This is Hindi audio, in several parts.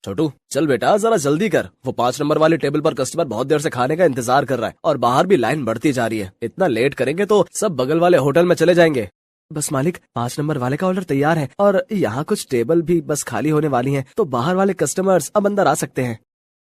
छोटू चल बेटा जरा जल्दी कर, वो 5 नंबर वाली टेबल पर कस्टमर बहुत देर से खाने का इंतजार कर रहा है और बाहर भी लाइन बढ़ती जा रही है। इतना लेट करेंगे तो सब बगल वाले होटल में चले जाएंगे। बस मालिक 5 नंबर वाले का ऑर्डर तैयार है और यहाँ कुछ टेबल भी बस खाली होने वाली हैं, तो बाहर वाले कस्टमर्स अब अंदर आ सकते हैं।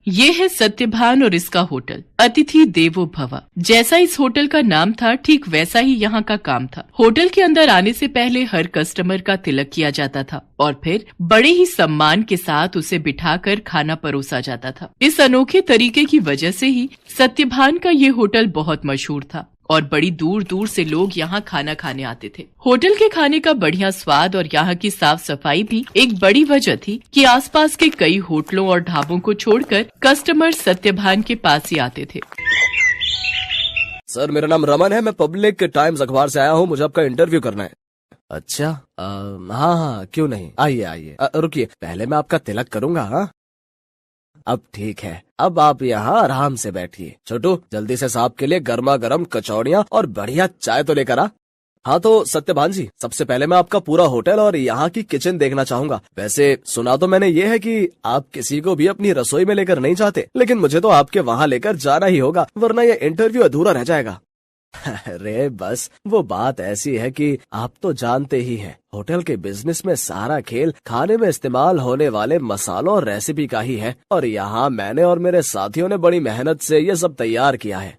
ये है सत्यभान और इसका होटल अतिथि देवो भव। जैसा इस होटल का नाम था ठीक वैसा ही यहाँ का काम था। होटल के अंदर आने से पहले हर कस्टमर का तिलक किया जाता था और फिर बड़े ही सम्मान के साथ उसे बिठाकर खाना परोसा जाता था। इस अनोखे तरीके की वजह से ही सत्यभान का ये होटल बहुत मशहूर था और बड़ी दूर दूर से लोग यहाँ खाना खाने आते थे। होटल के खाने का बढ़िया स्वाद और यहाँ की साफ सफाई भी एक बड़ी वजह थी कि आसपास के कई होटलों और ढाबों को छोड़कर कस्टमर सत्यभान के पास ही आते थे। सर मेरा नाम रमन है, मैं पब्लिक टाइम्स अखबार से आया हूँ, मुझे आपका इंटरव्यू करना है। अच्छा हाँ क्यों नहीं, आइए आइए। रुकिए पहले मैं आपका तिलक करूँगा। हाँ अब ठीक है, अब आप यहाँ आराम से बैठिए। छोटू जल्दी से साहब के लिए गर्मा गर्म कचौड़ियाँ और बढ़िया चाय तो लेकर आ। हाँ तो सत्यभान जी, सबसे पहले मैं आपका पूरा होटल और यहाँ की किचन देखना चाहूंगा। वैसे सुना तो मैंने ये है कि आप किसी को भी अपनी रसोई में लेकर नहीं जाते, लेकिन मुझे तो आपके वहाँ लेकर जाना ही होगा, वरना ये इंटरव्यू अधूरा रह जाएगा। अरे बस वो बात ऐसी है कि आप तो जानते ही हैं, होटल के बिजनेस में सारा खेल खाने में इस्तेमाल होने वाले मसालों और रेसिपी का ही है, और यहाँ मैंने और मेरे साथियों ने बड़ी मेहनत से ये सब तैयार किया है।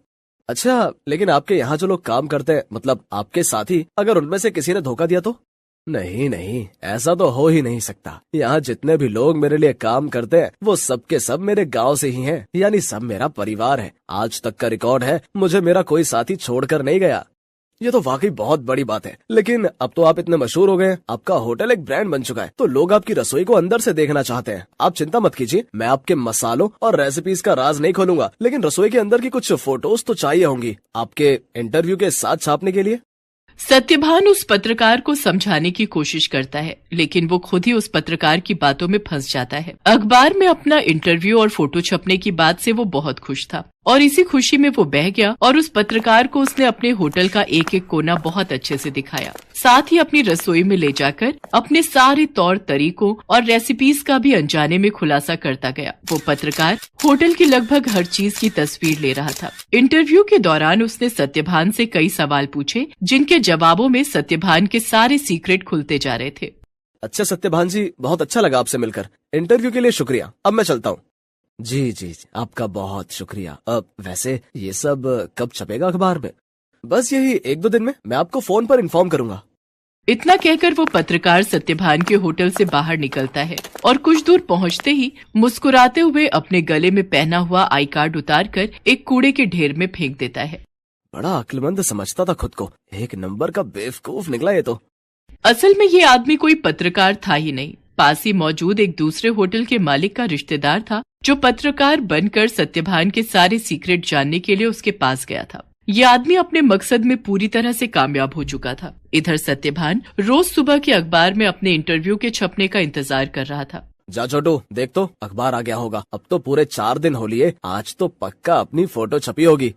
अच्छा लेकिन आपके यहाँ जो लोग काम करते हैं, मतलब आपके साथी, अगर उनमें से किसी ने धोखा दिया तो? नहीं नहीं, ऐसा तो हो ही नहीं सकता। यहाँ जितने भी लोग मेरे लिए काम करते हैं वो सब के सब मेरे गांव से ही हैं, यानी सब मेरा परिवार है। आज तक का रिकॉर्ड है, मुझे मेरा कोई साथी छोड़कर नहीं गया। ये तो वाकई बहुत बड़ी बात है। लेकिन अब तो आप इतने मशहूर हो गए, आपका होटल एक ब्रांड बन चुका है, तो लोग आपकी रसोई को अंदर से देखना चाहते हैं। आप चिंता मत कीजिए, मैं आपके मसालों और रेसिपीज का राज नहीं खोलूंगा, लेकिन रसोई के अंदर की कुछ फोटोज तो चाहिए होंगी आपके इंटरव्यू के साथ छापने के लिए। सत्यभान उस पत्रकार को समझाने की कोशिश करता है, लेकिन वो खुद ही उस पत्रकार की बातों में फंस जाता है। अखबार में अपना इंटरव्यू और फोटो छपने की बात से वो बहुत खुश था और इसी खुशी में वो बह गया और उस पत्रकार को उसने अपने होटल का एक एक कोना बहुत अच्छे से दिखाया। साथ ही अपनी रसोई में ले जाकर अपने सारे तौर तरीकों और रेसिपीज का भी अनजाने में खुलासा करता गया। वो पत्रकार होटल की लगभग हर चीज की तस्वीर ले रहा था। इंटरव्यू के दौरान उसने सत्यभान से कई सवाल पूछे, जिनके जवाबों में सत्यभान के सारे सीक्रेट खुलते जा रहे थे। अच्छा सत्यभान जी, बहुत अच्छा लगा आपसे मिलकर। इंटरव्यू के लिए शुक्रिया, अब मैं चलता हूँ। जी आपका बहुत शुक्रिया। वैसे ये सब कब छपेगा अखबार में? बस यही 1-2 दिन में, मैं आपको फोन पर इन्फॉर्म करूंगा। इतना कहकर वो पत्रकार सत्यभान के होटल से बाहर निकलता है और कुछ दूर पहुंचते ही मुस्कुराते हुए अपने गले में पहना हुआ आई कार्ड उतारकर एक कूड़े के ढेर में फेंक देता है। बड़ा अक्लमंद समझता था खुद को, एक नंबर का बेवकूफ निकला ये तो। असल में ये आदमी कोई पत्रकार था ही नहीं, पास ही मौजूद एक दूसरे होटल के मालिक का रिश्तेदार था, जो पत्रकार बनकर सत्यभान के सारे सीक्रेट जानने के लिए उसके पास गया था। ये आदमी अपने मकसद में पूरी तरह से कामयाब हो चुका था। इधर सत्यभान रोज सुबह के अखबार में अपने इंटरव्यू के छपने का इंतजार कर रहा था। जा छोटू, देख तो अखबार आ गया होगा। अब तो पूरे 4 दिन हो लिए, आज तो पक्का अपनी फोटो छपी होगी।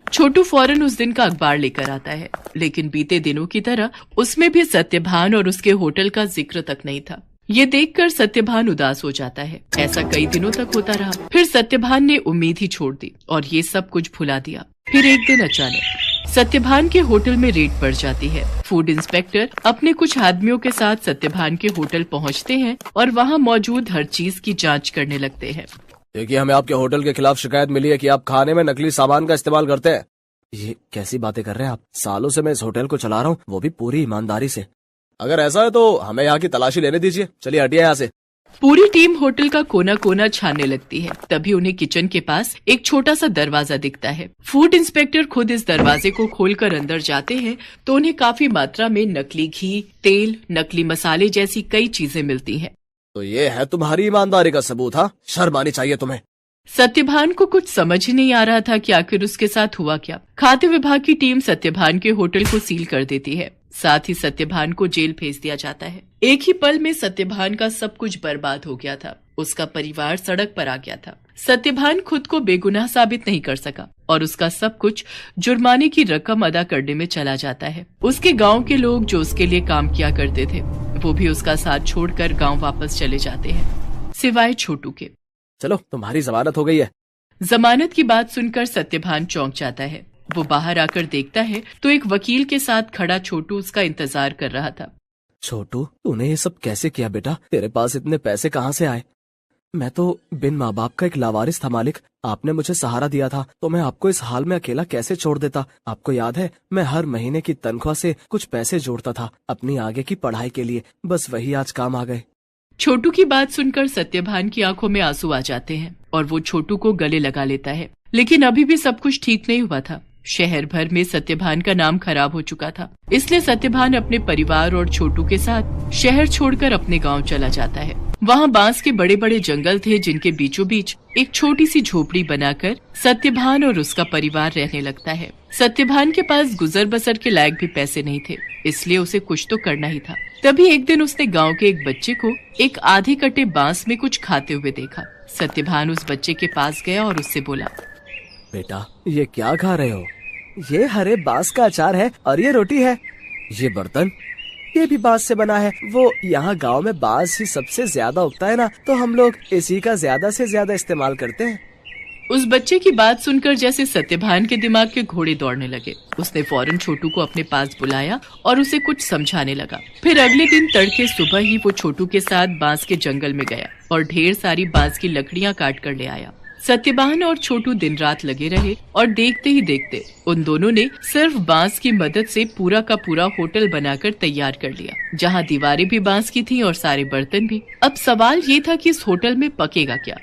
छोटू फौरन उस दिन का अखबार लेकर आता है, लेकिन बीते दिनों की तरह उसमें भी सत्यभान और उसके होटल का जिक्र तक नहीं था। ये देखकर सत्यभान उदास हो जाता है। ऐसा कई दिनों तक होता रहा। फिर सत्यभान ने उम्मीद ही छोड़ दी और ये सब कुछ भुला दिया। फिर एक दिन अचानक सत्यभान के होटल में रेड पड़ जाती है। फूड इंस्पेक्टर अपने कुछ आदमियों के साथ सत्यभान के होटल पहुंचते हैं और वहां मौजूद हर चीज की जांच करने लगते हैं। देखिए, हमें आपके होटल के खिलाफ शिकायत मिली है कि आप खाने में नकली सामान का इस्तेमाल करते हैं। ये कैसी बातें कर रहे हैं आप? सालों से मैं इस होटल को चला रहा हूँ, वो भी पूरी ईमानदारी से। अगर ऐसा है तो हमें यहाँ की तलाशी लेने दीजिए। चलिए हटिए यहाँ से। पूरी टीम होटल का कोना कोना छानने लगती है। तभी उन्हें किचन के पास एक छोटा सा दरवाजा दिखता है। फूड इंस्पेक्टर खुद इस दरवाजे को खोलकर अंदर जाते हैं तो उन्हें काफी मात्रा में नकली घी, तेल, नकली मसाले जैसी कई चीजें मिलती हैं। तो ये है तुम्हारी ईमानदारी का सबूत? हाँ, शर्म आनी चाहिए तुम्हें। सत्यभान को कुछ समझ ही नहीं आ रहा था कि आखिर उसके साथ हुआ क्या। खाद्य विभाग की टीम सत्यभान के होटल को सील कर देती है। साथ ही सत्यभान को जेल भेज दिया जाता है। एक ही पल में सत्यभान का सब कुछ बर्बाद हो गया था। उसका परिवार सड़क पर आ गया था। सत्यभान खुद को बेगुनाह साबित नहीं कर सका और उसका सब कुछ जुर्माने की रकम अदा करने में चला जाता है। उसके गांव के लोग जो उसके लिए काम किया करते थे, वो भी उसका साथ छोड़कर गांव वापस चले जाते हैं। सिवाय छोटू के। चलो तुम्हारी जमानत हो गई है। जमानत की बात सुनकर सत्यभान चौंक जाता है। वो बाहर आकर देखता है तो एक वकील के साथ खड़ा छोटू उसका इंतजार कर रहा था। छोटू, तूने ये सब कैसे किया बेटा? तेरे पास इतने पैसे कहाँ से आए? मैं तो बिन माँ बाप का एक लावारिस था मालिक। आपने मुझे सहारा दिया था तो मैं आपको इस हाल में अकेला कैसे छोड़ देता? आपको याद है, मैं हर महीने की तनख्वाह से कुछ पैसे जोड़ता था अपनी आगे की पढ़ाई के लिए। बस वही आज काम आ गए। छोटू की बात सुनकर सत्यभान की आंखों में आंसू आ जाते हैं और वो छोटू को गले लगा लेता है। लेकिन अभी भी सब कुछ ठीक नहीं हुआ था। शहर भर में सत्यभान का नाम खराब हो चुका था। इसलिए सत्यभान अपने परिवार और छोटू के साथ शहर छोड़कर अपने गांव चला जाता है। वहाँ बांस के बड़े बड़े जंगल थे जिनके बीचों बीच एक छोटी सी झोपड़ी बनाकर सत्यभान और उसका परिवार रहने लगता है। सत्यभान के पास गुजर बसर के लायक भी पैसे नहीं थे, इसलिए उसे कुछ तो करना ही था। तभी एक दिन उसने गांव के एक बच्चे को एक आधे कटे बांस में कुछ खाते हुए देखा। सत्यभान उस बच्चे के पास गया और उससे बोला, बेटा ये क्या खा रहे हो? ये हरे बांस का अचार है और ये रोटी है। ये बर्तन, ये भी बांस से बना है। वो यहाँ गांव में बांस ही सबसे ज्यादा उगता है ना, तो हम लोग इसी का ज्यादा से ज्यादा इस्तेमाल करते हैं। उस बच्चे की बात सुनकर जैसे सत्यभान के दिमाग के घोड़े दौड़ने लगे। उसने फौरन छोटू को अपने पास बुलाया और उसे कुछ समझाने लगा। फिर अगले दिन तड़के सुबह ही वो छोटू के साथ बांस के जंगल में गया और ढेर सारी बांस की लकड़ियां काट कर ले आया। सत्यभान और छोटू दिन रात लगे रहे और देखते ही देखते उन दोनों ने सिर्फ बांस की मदद से पूरा का पूरा होटल बनाकर तैयार कर लिया, जहाँ दीवारें भी बांस की थीं और सारे बर्तन भी। अब सवाल ये था कि इस होटल में पकेगा क्या?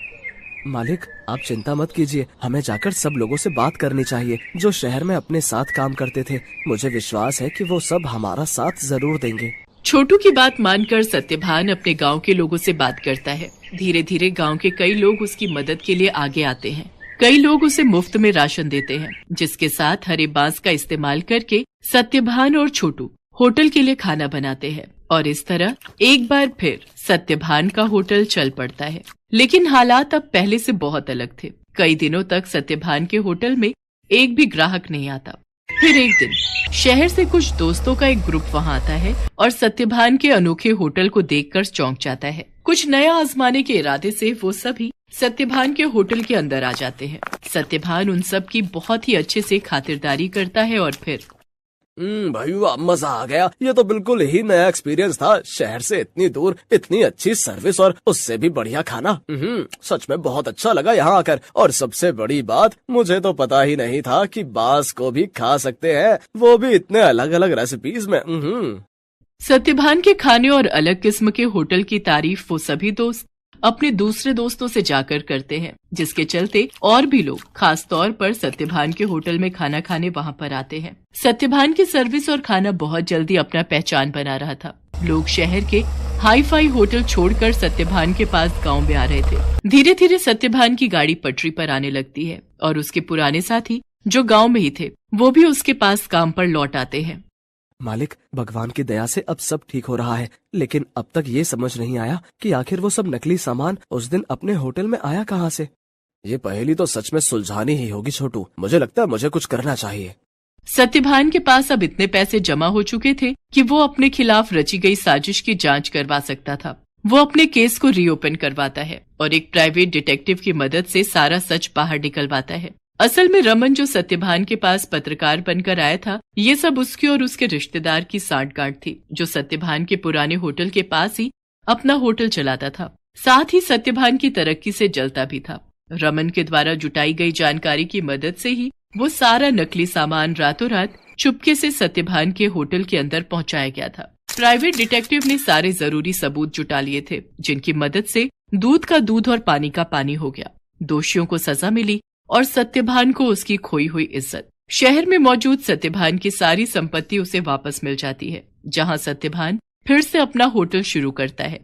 मालिक आप चिंता मत कीजिए, हमें जाकर सब लोगों से बात करनी चाहिए जो शहर में अपने साथ काम करते थे। मुझे विश्वास है कि वो सब हमारा साथ जरूर देंगे। छोटू की बात मानकर सत्यभान अपने गांव के लोगों से बात करता है। धीरे धीरे गांव के कई लोग उसकी मदद के लिए आगे आते हैं। कई लोग उसे मुफ्त में राशन देते हैं, जिसके साथ हरे बांस का इस्तेमाल करके सत्यभान और छोटू होटल के लिए खाना बनाते हैं। और इस तरह एक बार फिर सत्यभान का होटल चल पड़ता है। लेकिन हालात अब पहले से बहुत अलग थे। कई दिनों तक सत्यभान के होटल में एक भी ग्राहक नहीं आता। फिर एक दिन शहर से कुछ दोस्तों का एक ग्रुप वहां आता है और सत्यभान के अनोखे होटल को देखकर चौंक जाता है। कुछ नया आजमाने के इरादे से वो सभी सत्यभान के होटल के अंदर आ जाते हैं। सत्यभान उन सब की बहुत ही अच्छे से खातिरदारी करता है और फिर भाई वाह, मजा आ गया। ये तो बिल्कुल ही नया एक्सपीरियंस था। शहर से इतनी दूर इतनी अच्छी सर्विस और उससे भी बढ़िया खाना। सच में बहुत अच्छा लगा यहाँ आकर। और सबसे बड़ी बात, मुझे तो पता ही नहीं था कि बांस को भी खा सकते हैं, वो भी इतने अलग अलग रेसिपीज में। सत्यभान के खाने और अलग किस्म के होटल की तारीफ वो सभी दोस्त अपने दूसरे दोस्तों से जाकर करते हैं, जिसके चलते और भी लोग खास तौर पर सत्यभान के होटल में खाना खाने वहाँ पर आते हैं। सत्यभान की सर्विस और खाना बहुत जल्दी अपना पहचान बना रहा था। लोग शहर के हाई फाई होटल छोड़कर सत्यभान के पास गांव में आ रहे थे। धीरे धीरे सत्यभान की गाड़ी पटरी पर आने लगती है और उसके पुराने साथी जो गाँव में ही थे वो भी उसके पास काम पर लौट आते हैं। मालिक भगवान की दया से अब सब ठीक हो रहा है, लेकिन अब तक ये समझ नहीं आया कि आखिर वो सब नकली सामान उस दिन अपने होटल में आया कहाँ से। ये पहेली तो सच में सुलझानी ही होगी छोटू। मुझे लगता है मुझे कुछ करना चाहिए। सत्यभान के पास अब इतने पैसे जमा हो चुके थे कि वो अपने खिलाफ रची गई साजिश की जांच करवा सकता था। वो अपने केस को रीओपन करवाता है और एक प्राइवेट डिटेक्टिव की मदद से सारा सच बाहर निकलवाता है। असल में रमन जो सत्यभान के पास पत्रकार बनकर आया था, ये सब उसके और उसके रिश्तेदार की सांठगांठ थी, जो सत्यभान के पुराने होटल के पास ही अपना होटल चलाता था। साथ ही सत्यभान की तरक्की से जलता भी था। रमन के द्वारा जुटाई गई जानकारी की मदद से ही वो सारा नकली सामान रातों रात चुपके से सत्यभान के होटल के अंदर पहुंचाया गया था। प्राइवेट डिटेक्टिव ने सारे जरूरी सबूत जुटा लिए थे, जिनकी मदद से दूध का दूध और पानी का पानी हो गया। दोषियों को सजा मिली और सत्यभान को उसकी खोई हुई इज्जत। शहर में मौजूद सत्यभान की सारी संपत्ति उसे वापस मिल जाती है, जहां सत्यभान फिर से अपना होटल शुरू करता है।